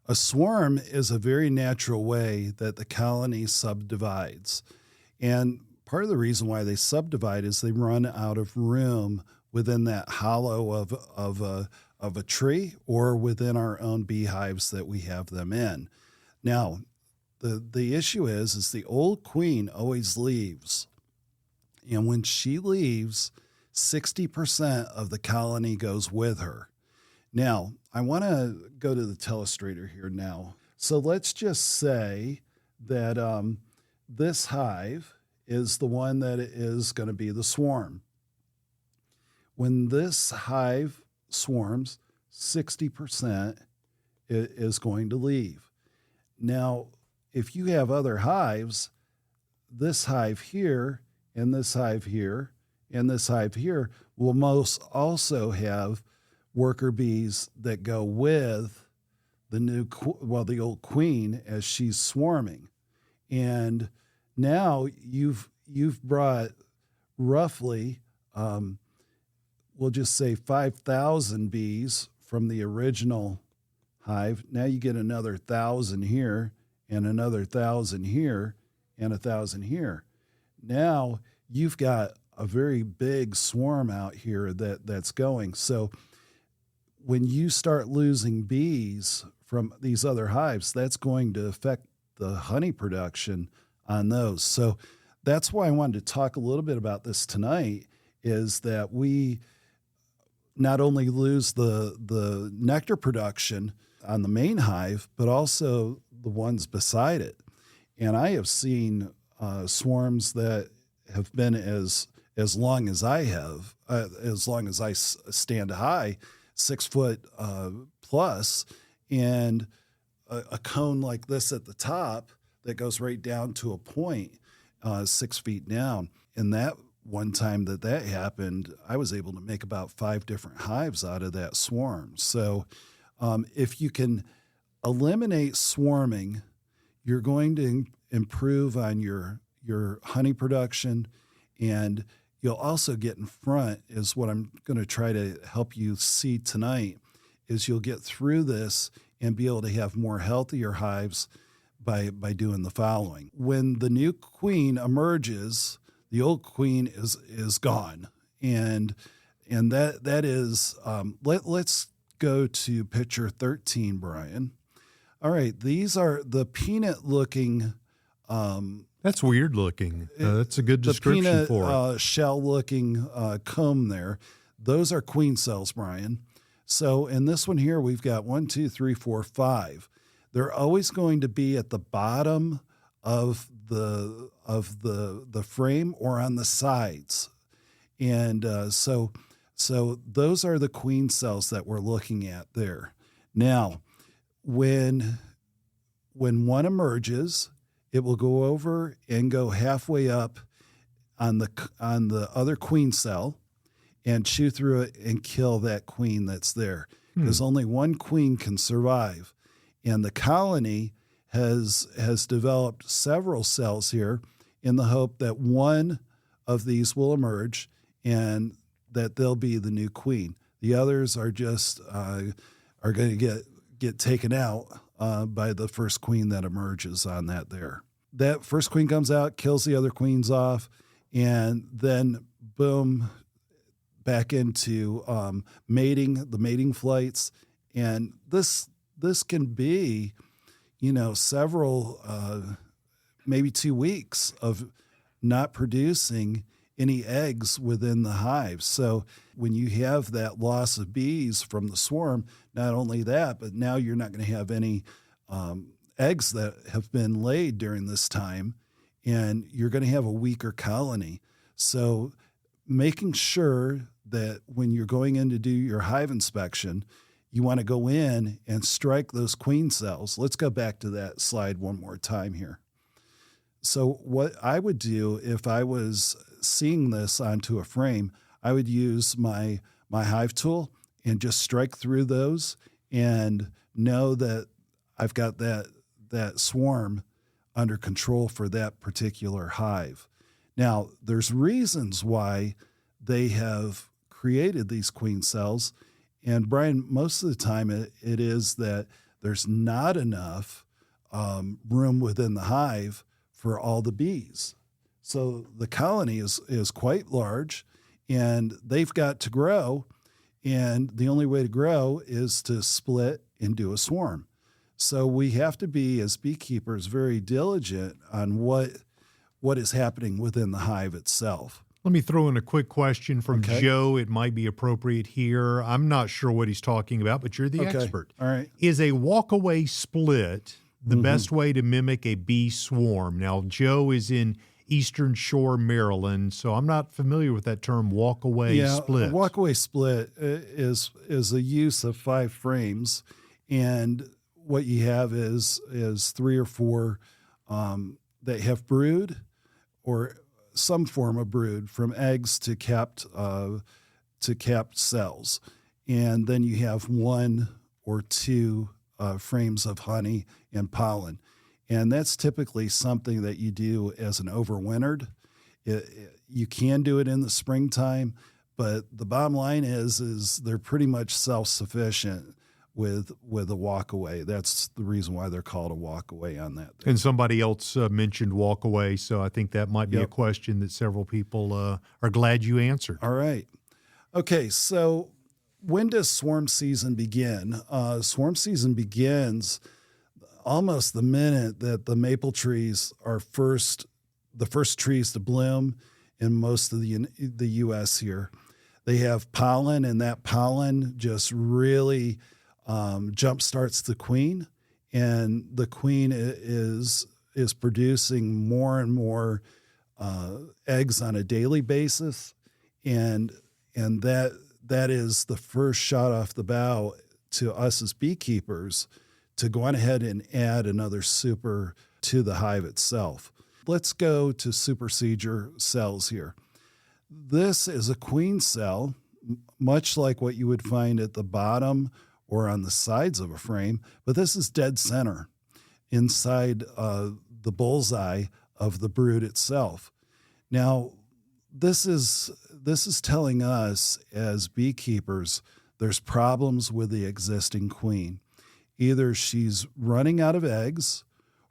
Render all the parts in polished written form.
A swarm is a very natural way that the colony subdivides. And part of the reason why they subdivide is they run out of room within that hollow of a tree or within our own beehives that we have them in. Now, the issue is the old queen always leaves. And when she leaves, 60% of the colony goes with her. Now, I want to go to the telestrator here now. So let's just say that this hive is the one that is going to be the swarm. When this hive swarms, 60% is going to leave. Now, if you have other hives, this hive here and this hive here and this hive here will most also have worker bees that go with the old queen as she's swarming. And now you've brought roughly, we'll just say 5,000 bees from the original hive. Now you get another 1,000 here and another 1,000 here and 1,000 here. Now you've got a very big swarm out here that's going. So when you start losing bees from these other hives, that's going to affect the honey production on those. So that's why I wanted to talk a little bit about this tonight, is that we not only lose the nectar production on the main hive, but also the ones beside it. And I have seen swarms that have been as long as I have, as long as I stand high, 6 foot plus, and a cone like this at the top that goes right down to a point 6 feet down. And that one time that happened, I was able to make about 5 different hives out of that swarm. So if you can eliminate swarming, you're going to improve on your honey production, and you'll also get in front, is what I'm going to try to help you see tonight, is you'll get through this and be able to have more healthier hives by doing the following. When the new queen emerges, the old queen is gone. And that is, let's go to picture 13, Brian. All right, these are the peanut looking. That's weird looking. That's a good description the peanut, for it. Shell looking comb there. Those are queen cells, Brian. So in this one here, we've got 1, 2, 3, 4, 5. They're always going to be at the bottom of the frame or on the sides. And so those are the queen cells that we're looking at there. Now, when one emerges, it will go over and go halfway up on the other queen cell and chew through it and kill that queen that's there. Because only one queen can survive. And the colony has developed several cells here in the hope that one of these will emerge and that they'll be the new queen. The others are just are going to get taken out by the first queen that emerges on that there. That first queen comes out, kills the other queens off, and then boom, back into the mating flights. And this can be, several, maybe 2 weeks of not producing any eggs within the hive. So when you have that loss of bees from the swarm, not only that, but now you're not going to have any eggs that have been laid during this time, and you're going to have a weaker colony. So making sure that when you're going in to do your hive inspection, you want to go in and strike those queen cells. Let's go back to that slide one more time here. So what I would do if I was seeing this onto a frame, I would use my hive tool and just strike through those and know that I've got that swarm under control for that particular hive. Now, there's reasons why they have created these queen cells. And Brian, most of the time it is that there's not enough room within the hive for all the bees. So the colony is quite large, and they've got to grow. And the only way to grow is to split and do a swarm. So we have to be, as beekeepers, very diligent on what is happening within the hive itself. Let me throw in a quick question from Joe. It might be appropriate here. I'm not sure what he's talking about, but you're the expert. All right. Is a walkaway split the best way to mimic a bee swarm? Now, Joe is in Eastern Shore, Maryland, so I'm not familiar with that term, walkaway split. A walkaway split is a use of 5 frames, and what you have is 3 or 4 that have brood or some form of brood, from eggs to capped cells, and then you have 1 or 2 frames of honey and pollen. And that's typically something that you do as an overwintered. You can do it in the springtime, but the bottom line is they're pretty much self-sufficient with a walkaway. That's the reason why they're called a walkaway on that. And somebody else mentioned walkaway, so I think that might be a question that several people are glad you answered. All right. Okay, so when does swarm season begin? Swarm season begins almost the minute that the maple trees are the first trees to bloom in most of the U.S. here. They have pollen, and that pollen just really jumpstarts the queen, and the queen is producing more and more eggs on a daily basis, and that is the first shot off the bow to us as beekeepers to go on ahead and add another super to the hive itself. Let's go to supersedure cells here. This is a queen cell, much like what you would find at the bottom or on the sides of a frame, but this is dead center inside the bullseye of the brood itself. Now, this is telling us as beekeepers there's problems with the existing queen. Either she's running out of eggs,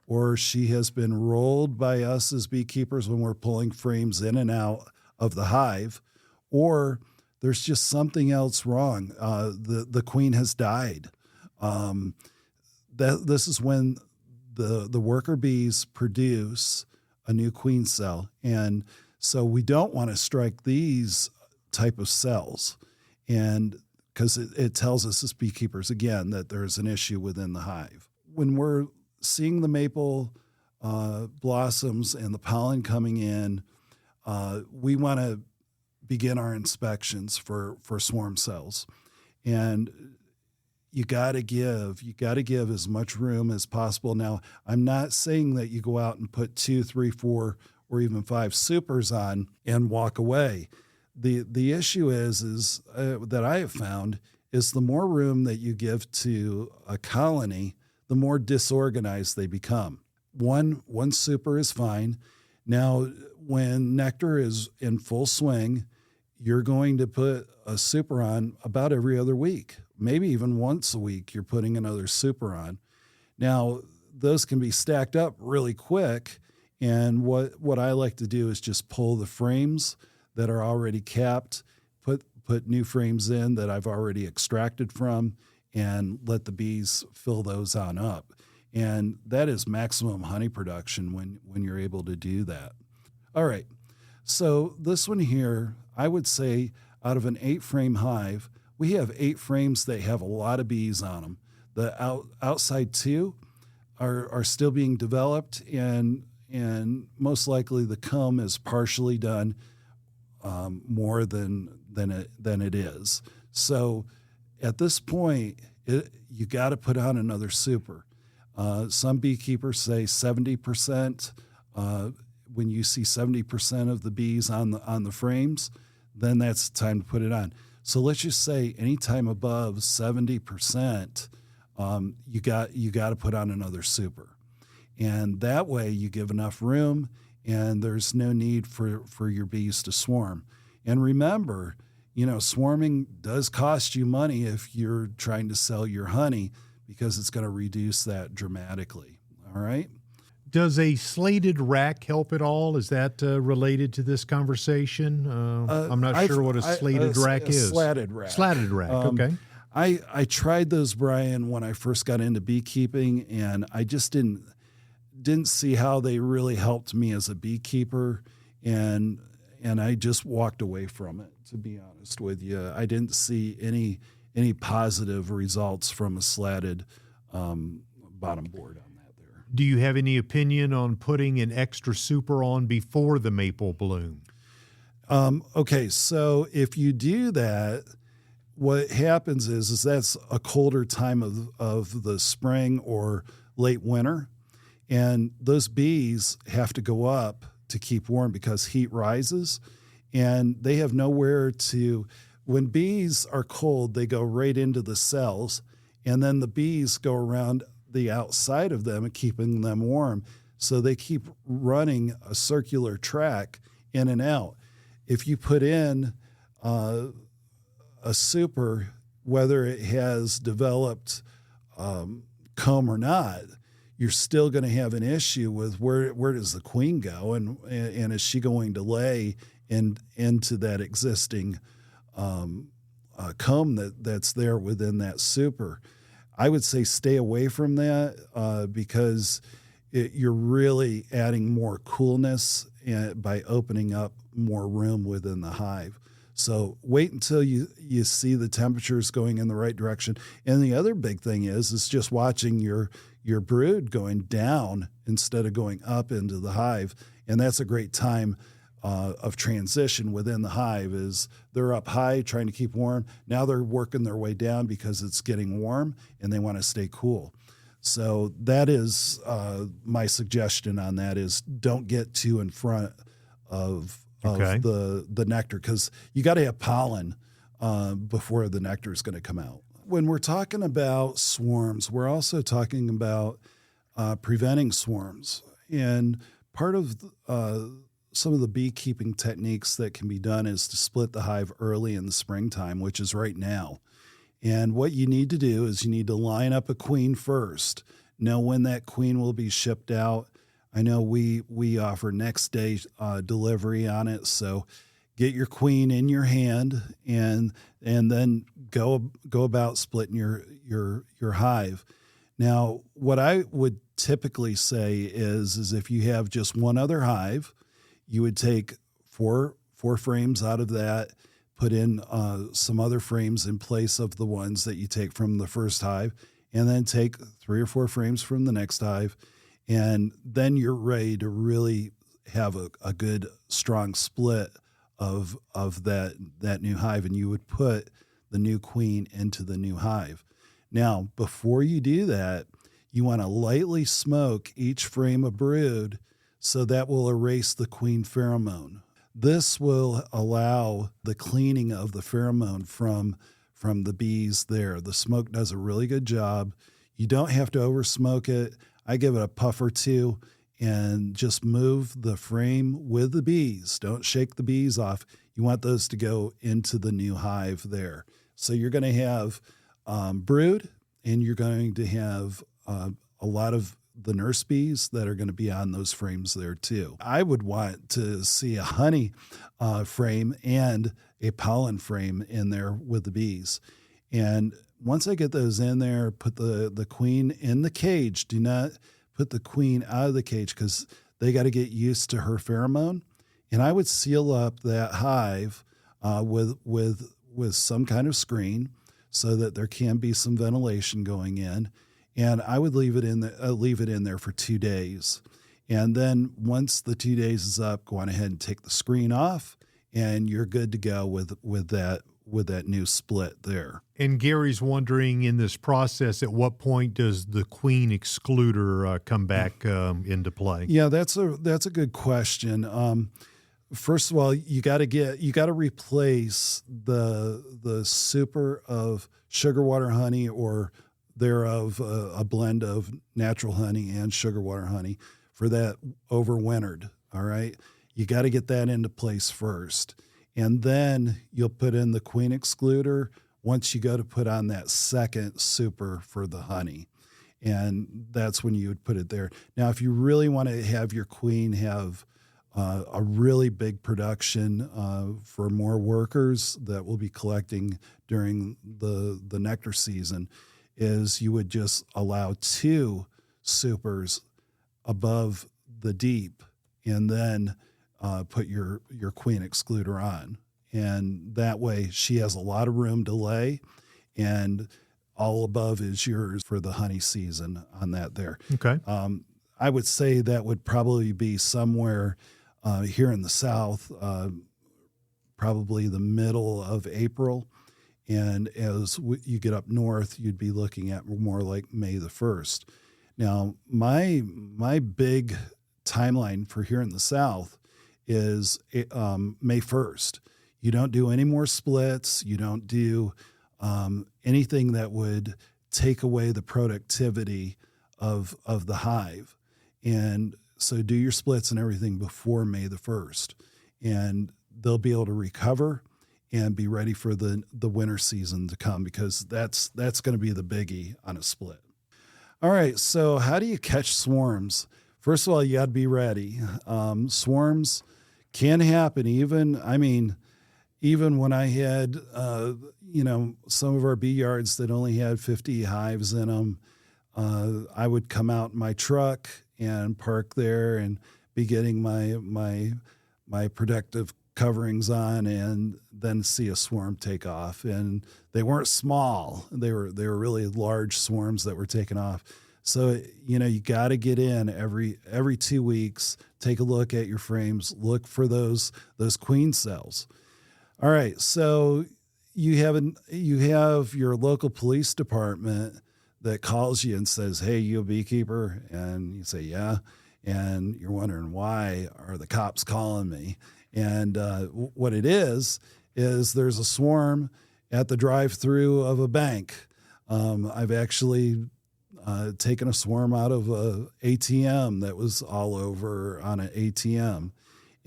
or she has been rolled by us as beekeepers when we're pulling frames in and out of the hive, or there's just something else wrong. The queen has died. This is when the worker bees produce a new queen cell, and so we don't want to strike these type of cells, and because it tells us as beekeepers, again, that there's an issue within the hive. When we're seeing the maple blossoms and the pollen coming in, we want to begin our inspections for swarm cells. And you got to give as much room as possible. Now, I'm not saying that you go out and put 2, 3, 4, or even 5 supers on and walk away. The issue is that I have found is the more room that you give to a colony, the more disorganized they become. One super is fine. Now, when nectar is in full swing, you're going to put a super on about every other week, maybe even once a week. You're putting another super on. Now, those can be stacked up really quick, and what I like to do is just pull the frames that are already capped, put new frames in that I've already extracted from, and let the bees fill those on up. And that is maximum honey production when you're able to do that. All right, so this one here, I would say out of an 8-frame hive, we have 8 frames that have a lot of bees on them. The outside 2 are still being developed, and most likely the comb is partially done more than it is. So at this point, you got to put on another super. Some beekeepers say 70%. When you see 70% of the bees on the frames, then that's time to put it on. So let's just say anytime above 70%, you got to put on another super, and that way you give enough room, and there's no need for your bees to swarm. And remember, swarming does cost you money if you're trying to sell your honey, because it's going to reduce that dramatically. All right. Does a slated rack help at all? Is that related to this conversation? I'm not sure what a slated rack is. Slatted rack. Slatted rack, okay. I tried those, Brian, when I first got into beekeeping, and I just didn't see how they really helped me as a beekeeper, and I just walked away from it, to be honest with you. I didn't see any positive results from a slatted bottom board on that there. Do you have any opinion on putting an extra super on before the maple bloom? Okay, so if you do that, what happens is that's a colder time of the spring or late winter, and those bees have to go up to keep warm because heat rises, and they have nowhere to. When bees are cold, they go right into the cells, and then the bees go around the outside of them and keeping them warm. So they keep running a circular track in and out. If you put in a super, whether it has developed comb or not, you're still going to have an issue with where does the queen go, and is she going to lay into that existing comb that's there within that super. I would say stay away from that because you're really adding more coolness by opening up more room within the hive. So wait until you see the temperatures going in the right direction. And the other big thing is just watching your brood going down instead of going up into the hive. And that's a great time of transition within the hive. Is they're up high trying to keep warm. Now they're working their way down because it's getting warm and they want to stay cool. So that is my suggestion on that is don't get too in front of the nectar, because you got to have pollen before the nectar is going to come out. When we're talking about swarms, we're also talking about preventing swarms. And part of some of the beekeeping techniques that can be done is to split the hive early in the springtime, which is right now. And what you need to do is you need to line up a queen first, know when that queen will be shipped out. I know we offer next day delivery on it, so get your queen in your hand and then go about splitting your hive. Now, what I would typically say is if you have just one other hive, you would take four frames out of that, put in some other frames in place of the ones that you take from the first hive, and then take 3 or 4 frames from the next hive. And then you're ready to really have a good, strong split of that new hive, and you would put the new queen into the new hive. Now, before you do that, you want to lightly smoke each frame of brood, so that will erase the queen pheromone. This will allow the cleaning of the pheromone from the bees there. The smoke does a really good job. You don't have to over smoke it. I give it a puff or two and just move the frame with the bees. Don't shake the bees off. You want those to go into the new hive there. So you're going to have brood, and you're going to have a lot of the nurse bees that are going to be on those frames there too. I would want to see a honey frame and a pollen frame in there with the bees. And once I get those in there, put the queen in the cage. Do not put the queen out of the cage because they got to get used to her pheromone. And I would seal up that hive with some kind of screen so that there can be some ventilation going in. And I would leave it in there for 2 days. And then once the 2 days is up, go on ahead and take the screen off, and you're good to go with that new split there. And Gary's wondering in this process, at what point does the queen excluder come back into play? Yeah, that's a good question. First of all, you got to replace the super of sugar water honey or thereof a blend of natural honey and sugar water honey for that overwintered. All right, you got to get that into place first. And then you'll put in the queen excluder once you go to put on that second super for the honey. And that's when you would put it there. Now, if you really want to have your queen have a really big production for more workers that will be collecting during the nectar season, is you would just allow 2 supers above the deep, and then put your queen excluder on. And that way she has a lot of room to lay, and all above is yours for the honey season on that there. Okay. I would say that would probably be somewhere here in the South, probably the middle of April. And as you get up north, you'd be looking at more like May the 1st. Now, my big timeline for here in the South is May 1st. You don't do any more splits. You don't do anything that would take away the productivity of the hive. And so do your splits and everything before May the 1st. And they'll be able to recover and be ready for the winter season to come, because that's going to be the biggie on a split. All right, so how do you catch swarms? First of all, you got to be ready. Swarms can happen. Even when I had, some of our bee yards that only had 50 hives in them, I would come out in my truck and park there and be getting my protective coverings on, and then see a swarm take off. And they weren't small; they were really large swarms that were taking off. So you got to get in every 2 weeks, take a look at your frames, look for those queen cells. All right, so you have your local police department that calls you and says, "Hey, you a beekeeper?" And you say, "Yeah," and you're wondering, why are the cops calling me? And what it is there's a swarm at the drive-through of a bank. I've actually taken a swarm out of a ATM that was all over on an ATM,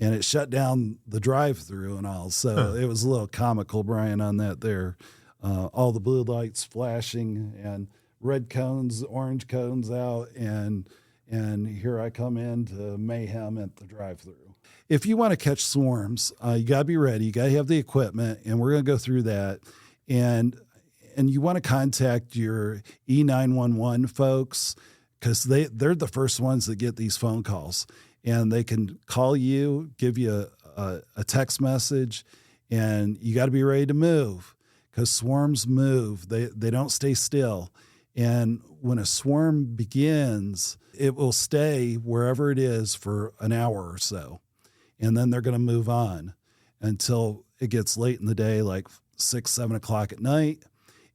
and it shut down the drive-through and all. So It was a little comical, Brian, on that there. All the blue lights flashing and red cones, orange cones out, and here I come into mayhem at the drive-through. If you want to catch swarms, you got to be ready. You got to have the equipment, and we're going to go through that. And you want to contact your E911 folks, because they're the first ones that get these phone calls, and they can call you, give you a text message, and you got to be ready to move, because swarms move. They don't stay still. And when a swarm begins, it will stay wherever it is for an hour or so. And then they're going to move on until it gets late in the day, like 6, 7 o'clock at night.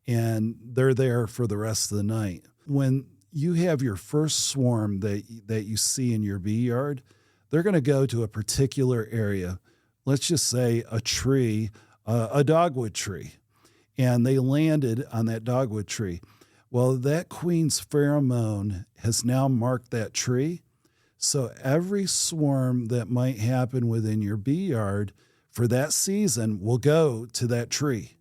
And they're there for the rest of the night. When you have your first swarm that you see in your bee yard, they're going to go to a particular area. Let's just say a tree, a dogwood tree. And they landed on that dogwood tree. Well, that queen's pheromone has now marked that tree. So every swarm that might happen within your bee yard for that season will go to that tree.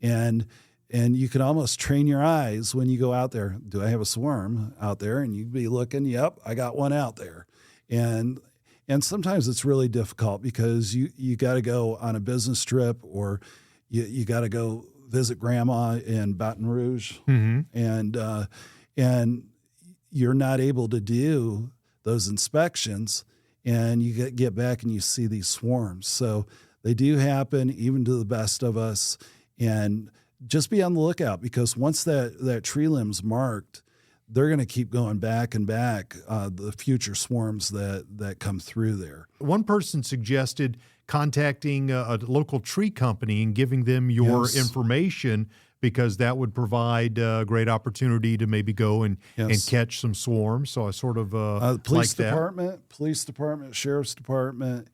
And you can almost train your eyes when you go out there. Do I have a swarm out there? And you'd be looking, yep, I got one out there. And sometimes it's really difficult, because you got to go on a business trip, or you got to go visit grandma in Baton Rouge. Mm-hmm. And you're not able to do those inspections, and you get back and you see these swarms. So they do happen even to the best of us. And just be on the lookout, because once that tree limb's marked, they're going to keep going back and back, the future swarms that come through there. One person suggested contacting a local tree company and giving them your information, because that would provide a great opportunity to maybe go and catch some swarms. So I sort of police department, sheriff's department,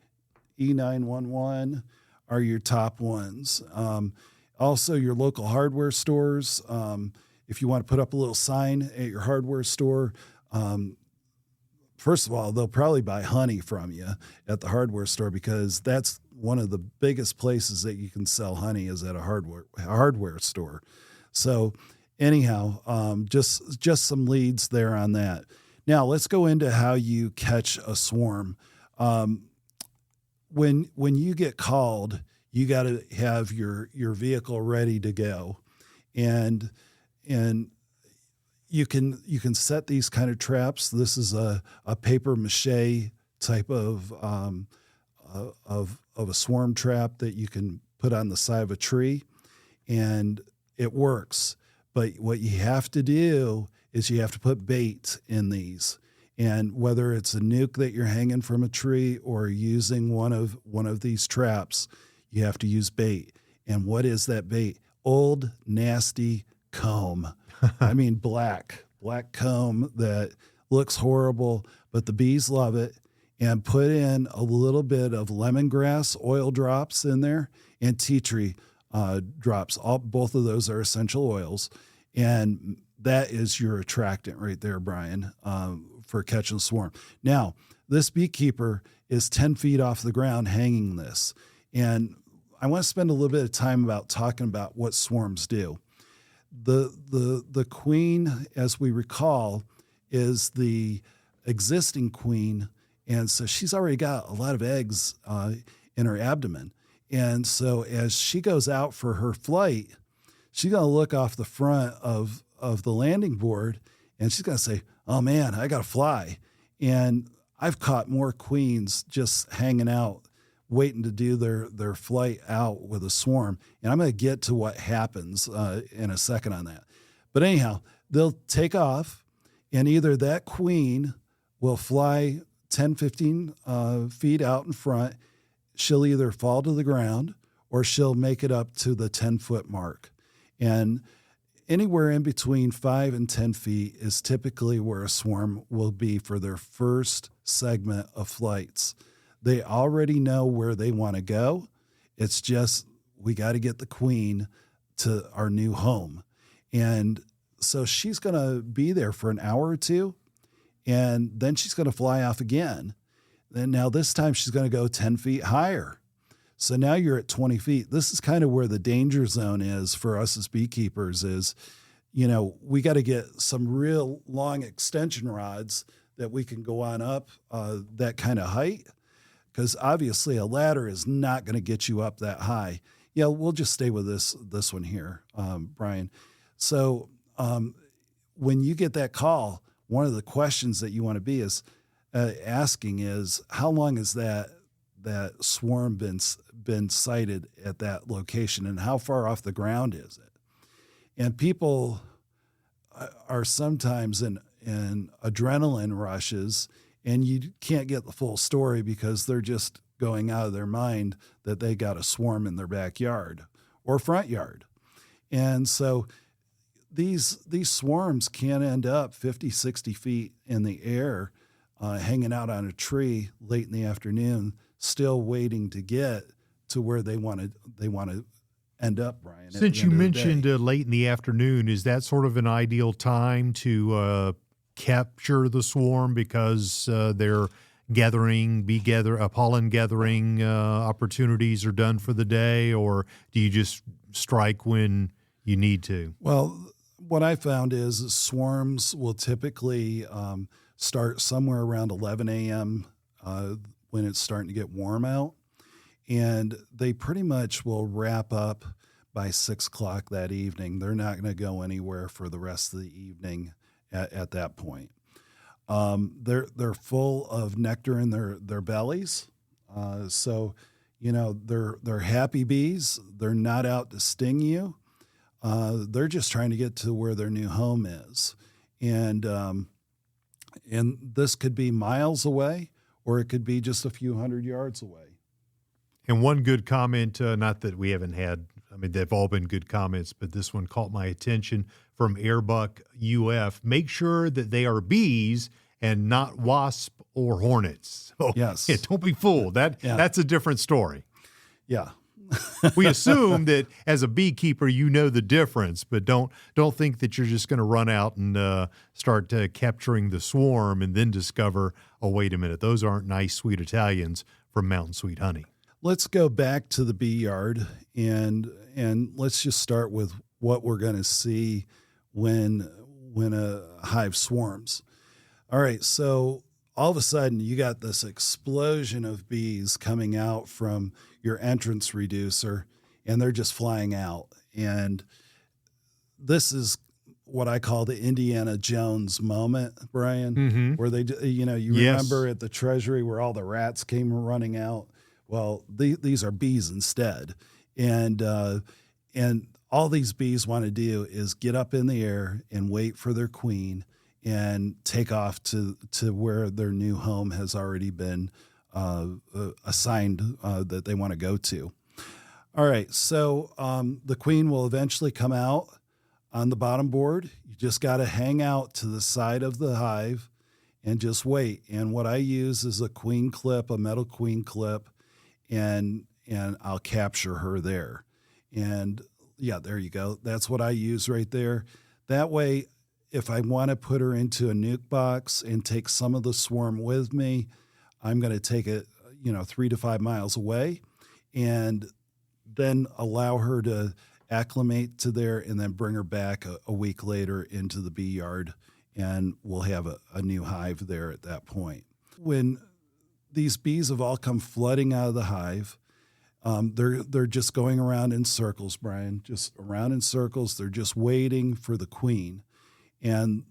E911 are your top ones. Also, your local hardware stores. If you want to put up a little sign at your hardware store, first of all, they'll probably buy honey from you at the hardware store, because that's one of the biggest places that you can sell honey is at a hardware store. So anyhow, just some leads there on that. Now let's go into how you catch a swarm. When you get called, you got to have your vehicle ready to go, and you can set these kind of traps. This is a paper mache type of a swarm trap that you can put on the side of a tree, and it works. But what you have to do is you have to put bait in these. And whether it's a nuke that you're hanging from a tree or using one of these traps, you have to use bait. And what is that bait? Old, nasty comb. I mean, black comb that looks horrible, but the bees love it. And put in a little bit of lemongrass oil drops in there and tea tree drops. Both of those are essential oils. And that is your attractant right there, Brian, for catching a swarm. Now, this beekeeper is 10 feet off the ground hanging this. And I want to spend a little bit of time about talking about what swarms do. The queen, as we recall, is the existing queen. And so she's already got a lot of eggs in her abdomen. And so as she goes out for her flight, she's going to look off the front of the landing board, and she's going to say, oh man, I got to fly. And I've caught more queens just hanging out, waiting to do their flight out with a swarm. And I'm going to get to what happens in a second on that. But anyhow, they'll take off, and either that queen will fly 10, 15 feet out in front. She'll either fall to the ground or she'll make it up to the 10-foot mark. And anywhere in between 5 and 10 feet is typically where a swarm will be for their first segment of flights. They already know where they want to go. It's just, we got to get the queen to our new home. And so she's going to be there for an hour or two, and then she's going to fly off again. And now this time she's going to go 10 feet higher. So now you're at 20 feet. This is kind of where the danger zone is for us as beekeepers is, we got to get some real long extension rods that we can go on up that kind of height. Because obviously a ladder is not going to get you up that high. Yeah, we'll just stay with this one here, Brian. So when you get that call, one of the questions that you want to be is asking is, how long has that swarm been sighted at that location, and how far off the ground is it? And people are sometimes in adrenaline rushes, and you can't get the full story because they're just going out of their mind that they got a swarm in their backyard or front yard. And so these swarms can end up 50, 60 feet in the air, hanging out on a tree late in the afternoon, still waiting to get to where they want to end up, Brian. Since you mentioned late in the afternoon, is that sort of an ideal time to capture the swarm because they're pollen gathering opportunities are done for the day, or do you just strike when you need to? Well, what I found is swarms will typically start somewhere around 11 a.m. When it's starting to get warm out, and they pretty much will wrap up by 6 o'clock that evening. They're not going to go anywhere for the rest of the evening at that point. They're full of nectar in their bellies, so they're happy bees. They're not out to sting you. They're just trying to get to where their new home is, and this could be miles away, or it could be just a few hundred yards away. And one good comment, not that we haven't had, they've all been good comments, but this one caught my attention from Airbuck UF. Make sure that they are bees and not wasp or hornets. So, yes. Yeah, don't be fooled. That's a different story. Yeah. We assume that as a beekeeper, you know the difference, but don't think that you're just going to run out and start capturing the swarm and then discover, oh, wait a minute, those aren't nice, sweet Italians from Mountain Sweet Honey. Let's go back to the bee yard and let's just start with what we're going to see when a hive swarms. All right, so all of a sudden you got this explosion of bees coming out from your entrance reducer, and they're just flying out. And this is what I call the Indiana Jones moment, Brian, where they, remember at the Treasury where all the rats came running out. Well, these are bees instead. And all these bees want to do is get up in the air and wait for their queen and take off to where their new home has already been assigned that they want to go to. All right, so the queen will eventually come out on the bottom board. You just got to hang out to the side of the hive and just wait. And what I use is a queen clip, a metal queen clip, and I'll capture her there. And yeah, there you go. That's what I use right there. That way, if I want to put her into a nuke box and take some of the swarm with me, I'm going to take it, 3 to 5 miles away and then allow her to acclimate to there and then bring her back a week later into the bee yard, and we'll have a new hive there at that point. When these bees have all come flooding out of the hive, they're just going around in circles, Brian, just around in circles. They're just waiting for the queen. And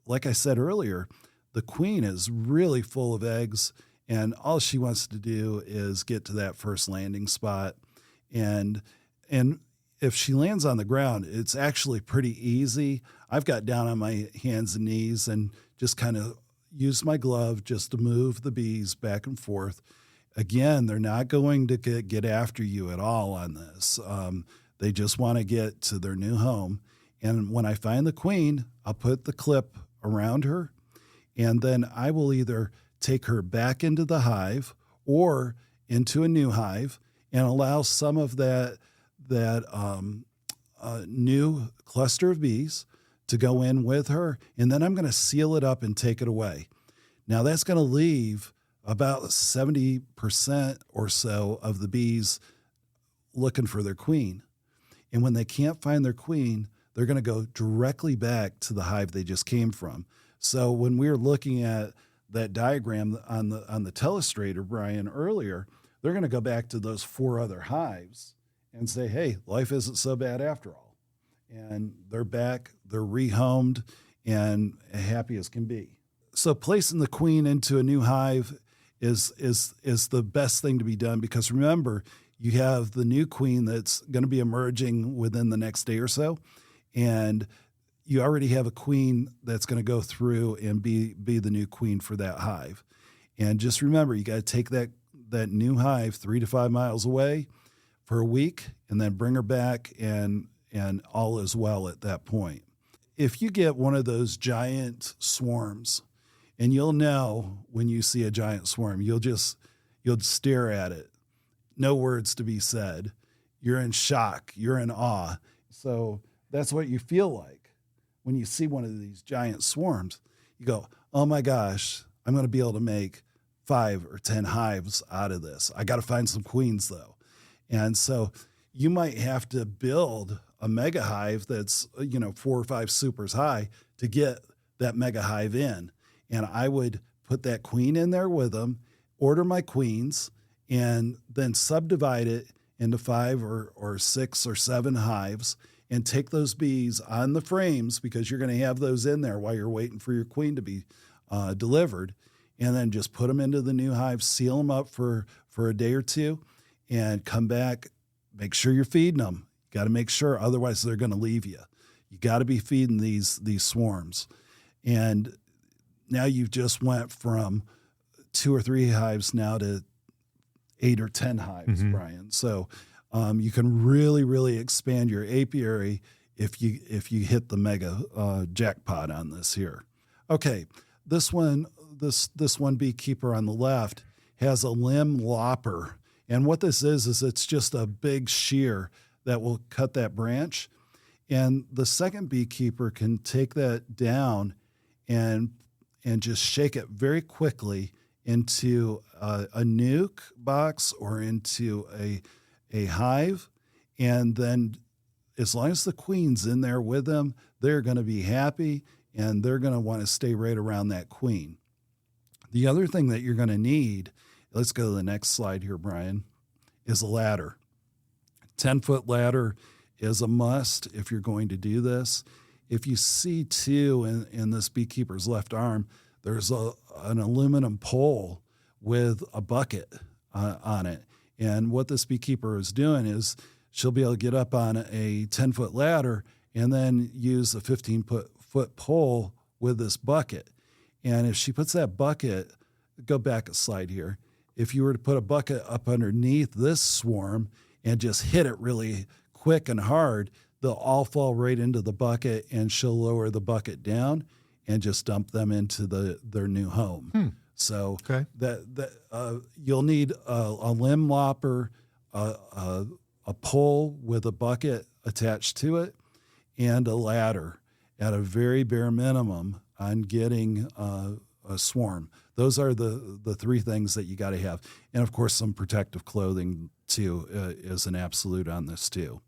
like I said earlier, the queen is really full of eggs, and all she wants to do is get to that first landing spot. And if she lands on the ground, it's actually pretty easy. I've got down on my hands and knees and just kind of used my glove just to move the bees back and forth. Again, they're not going to get after you at all on this. They just want to get to their new home. And when I find the queen, I'll put the clip around her, and then I will either take her back into the hive or into a new hive and allow some of that new cluster of bees to go in with her, and then I'm going to seal it up and take it away. Now that's going to leave about 70% or so of the bees looking for their queen. And when they can't find their queen, they're going to go directly back to the hive they just came from. So when we were looking at that diagram on the telestrator, Brian, earlier, they're going to go back to those 4 other hives and say, hey, life isn't so bad after all. And they're back, they're rehomed, and happy as can be. So placing the queen into a new hive is the best thing to be done, because remember, you have the new queen that's going to be emerging within the next day or so, and you already have a queen that's going to go through and be the new queen for that hive. And just remember, you got to take that new hive 3 to 5 miles away for a week and then bring her back, and all is well at that point. If you get one of those giant swarms, and you'll know when you see a giant swarm, you'll stare at it. No words to be said. You're in shock. You're in awe. So that's what you feel like when you see one of these giant swarms. You go, oh my gosh, I'm going to be able to make 5 or 10 hives out of this. I got to find some queens though. And so you might have to build a mega hive that's, 4 or 5 supers high to get that mega hive in. And I would put that queen in there with them, order my queens, and then subdivide it into 5 or 6 or 7 hives, and take those bees on the frames, because you're going to have those in there while you're waiting for your queen to be delivered, and then just put them into the new hive, seal them up for a day or two, and come back. Make sure you're feeding them. You got to make sure, otherwise they're going to leave you. You got to be feeding these swarms. And now you've just went from 2 or 3 hives now to 8 or 10 hives, Brian. So you can really, really expand your apiary if you hit the mega jackpot on this here. Okay, this one beekeeper on the left has a limb lopper, And what this is it's just a big shear that will cut that branch. And the second beekeeper can take that down and just shake it very quickly into a nuke box or into a hive. And then as long as the queen's in there with them, they're going to be happy and they're going to want to stay right around that queen. The other thing that you're going to need, let's go to the next slide here, Brian, is a ladder. 10-foot ladder is a must if you're going to do this. If you see too in this beekeeper's left arm, there's an aluminum pole with a bucket on it. And what this beekeeper is doing is she'll be able to get up on a 10-foot ladder and then use a 15-foot pole with this bucket. And if she puts that bucket, go back a slide here. If you were to put a bucket up underneath this swarm and just hit it really quick and hard, they'll all fall right into the bucket, and she'll lower the bucket down and just dump them into their new home. So you'll need a limb lopper, a pole with a bucket attached to it, and a ladder at a very bare minimum on getting a swarm. Those are the three things that you got to have. And, of course, some protective clothing, too, is an absolute on this, too.